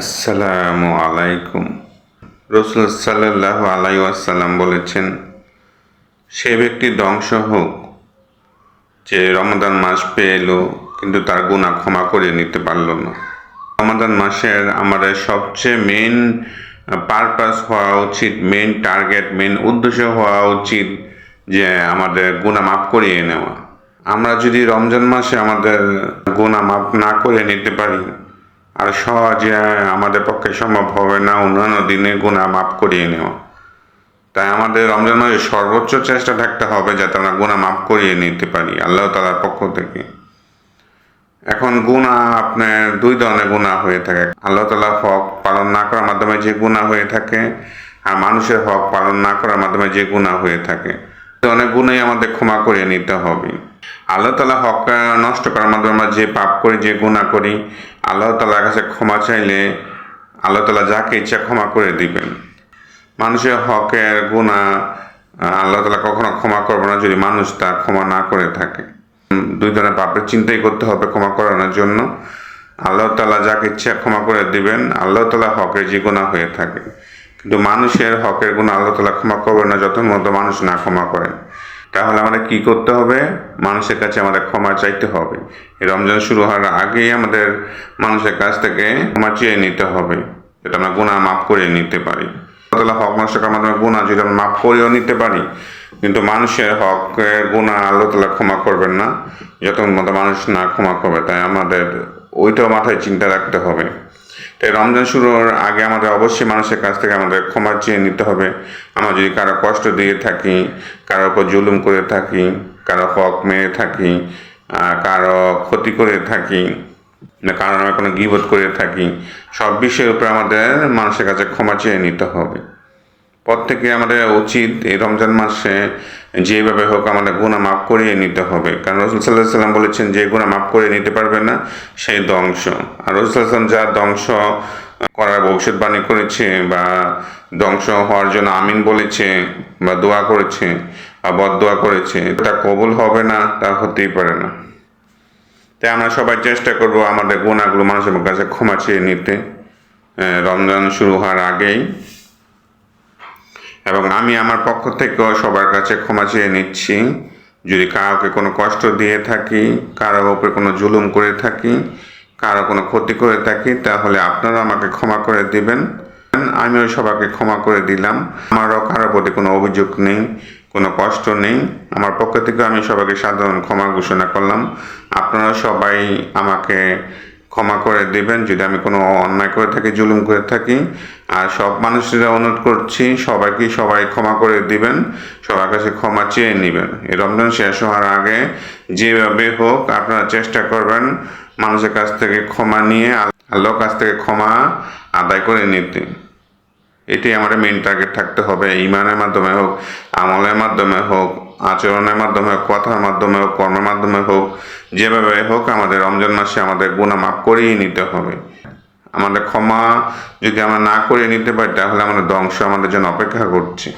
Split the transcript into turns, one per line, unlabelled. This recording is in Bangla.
আসসালামু আলাইকুম। রাসূল সাল্লাল্লাহু আলাইহি ওয়াসাল্লাম বলেছেন, সে ব্যক্তি ধ্বংস হোক যে রমাদান মাস পেয়ে এলো কিন্তু তার গুনাহ ক্ষমা করে নিতে পারল না। রমাদান মাসের আমাদের সবচেয়ে মেইন পারপাস হওয়া উচিত, মেইন টার্গেট, মেইন উদ্দেশ্য হওয়া উচিত যে আমাদের গুনাহ মাফ করিয়ে নেওয়া। আমরা যদি রমজান মাসে আমাদের গুনাহ মাফ না করে নিতে পারি, আর সহজে আমাদের পক্ষে সম্ভব হবে না অন্যান্য দিনে গুনাহ মাফ করিয়ে নেওয়া। তাই আমাদের রমজান মাসে সর্বোচ্চ চেষ্টা থাকতে হবে যাতে আমরা গুনাহ মাফ করিয়ে নিতে পারি আল্লাহ তাআলার পক্ষ থেকে। এখন গুনাহ আপনার দুই ধরনের গুনাহ হয়ে থাকে। আল্লাহ তাআলার হক পালন না করার মাধ্যমে যে গুনাহ হয়ে থাকে, আর মানুষের হক পালন না করার মাধ্যমে যে গুনাহ হয়ে থাকে। অনেক গুণাই আমাদের ক্ষমা করে নিতে হবে। আল্লাহ তাআলা হক নষ্ট করার মাধ্যমে আমরা যে পাপ করি, যে গুনাহ করি, আল্লাহ তাআলার কাছে ক্ষমা চাইলে আল্লাহ তাআলা যাকে ইচ্ছা ক্ষমা করে দিবেন। মানুষের হকের গুনাহ আল্লাহ তাআলা কখনো ক্ষমা করবে না যদি মানুষ তা ক্ষমা না করে থাকে। দুই ধরনের পাপের চিন্তাই করতে হবে ক্ষমা করানোর জন্য। আল্লাহ তাআলা যাকে ইচ্ছা ক্ষমা করে দিবেন, আল্লাহ তাআলা হকের যে গুনাহ হয়ে থাকে। কিন্তু মানুষের হকের গুনাহ আল্লাহ তাআলা ক্ষমা করবে না যতক্ষণ পর্যন্ত মানুষ না ক্ষমা করেন। তাহলে আমাদের কি করতে হবে? মানুষের কাছে আমাদের ক্ষমা চাইতে হবে। এই রমজান শুরু হওয়ার আগেই আমাদের মানুষের কাছ থেকে ক্ষমা চেয়ে নিতে হবে, যাতে আমরা গুনাহ মাফ করে নিতে পারি। আল্লাহ তাআলা হক নষ্ট করার মাধ্যমে গুনাহ যদি আমরা মাফ করেও নিতে পারি, কিন্তু মানুষের হকের গুনাহ আল্লাহ তাআলা ক্ষমা করবেন না যতক্ষণ পর্যন্ত মানুষ না ক্ষমা করবে। তাই আমাদের ওইটাও মাথায় চিন্তা রাখতে হবে। তাই রমজান শুরুর আগে আমাদের অবশ্যই মানুষের কাছ থেকে আমাদের ক্ষমা চেয়ে নিতে হবে। আমরা যদি কারো কষ্ট দিয়ে থাকি, কারোর উপর জুলুম করে থাকি, কারো হক মেরে থাকি, কারো ক্ষতি করে থাকি, কারো নামে কোনো গীবত করে থাকি, সব বিষয়ের উপরে আমাদের মানুষের কাছে ক্ষমা চেয়ে নিতে হবে। প্রত্যেকে আমাদের উচিত এই রমজান মাসে যেভাবে হোক আমাদের গুনাহ মাফ করিয়ে নিতে হবে। কারণ রাসূল সাল্লাল্লাহু আলাইহি ওয়াসাল্লাম বলেছেন, যে গুনাহ মাফ করে নিতে পারবে না সেই ধ্বংস। আর রাসূল সাল্লাল্লাহু আলাইহি ওয়াসাল্লাম যা ধ্বংস করার ভবিষ্যৎবাণী করেছে বা ধ্বংস হওয়ার জন্য আমিন বলেছে বা দোয়া করেছে বা বদদোয়া করেছে, এটা কবুল হবে না, তা হতেই পারে না। তাই আমরা সবাই চেষ্টা করব আমাদের গুনাহগুলো মানুষের কাছে ক্ষমা চেয়ে নিতে রমজান শুরু হওয়ার আগেই। এবং আমি আমার পক্ষ থেকেও সবার কাছে ক্ষমা চেয়ে নিচ্ছি যদি কাউকে কোনো কষ্ট দিয়ে থাকি, কারোর উপরে কোনো জুলুম করে থাকি, কারো কোনো ক্ষতি করে থাকি, তাহলে আপনারা আমাকে ক্ষমা করে দিবেন। আমিও সবাইকে ক্ষমা করে দিলাম। আমারও কারোর প্রতি কোনো অভিযোগ নেই, কোনো কষ্ট নেই। আমার পক্ষ থেকে আমি সবাইকে সাধারণ ক্ষমা ঘোষণা করলাম। আপনারা সবাই আমাকে ক্ষমা করে দিবেন যদি আমি কোনো অন্যায় করে থাকি, জুলুম করে থাকি। আর সব মানুষেরা অনুরোধ করছি সবাই ক্ষমা করে দিবেন, সবার কাছে ক্ষমা চেয়ে নেবেন। এই রমজান শেষ হওয়ার আগে যেভাবে হোক আপনারা চেষ্টা করবেন মানুষের কাছ থেকে ক্ষমা নিয়ে আল্লাহর কাছ থেকে ক্ষমা আদায় করে নিতে। এটাই আমাদের মেইন টার্গেট থাকতে হবে। ঈমানের মাধ্যমে হোক, আমলের মাধ্যমে হোক, আচরণের মাধ্যমে হোক, কথার মাধ্যমে হোক, কর্মের মাধ্যমে হোক, যেভাবে হোক আমাদের রমজান মাসে আমাদের গুনাহ মাফ করিয়ে নিতে হবে। আমাদের ক্ষমা যদি আমরা না করে নিতে পারি তাহলে আমাদের ধ্বংস আমাদের জন্য অপেক্ষা করছে।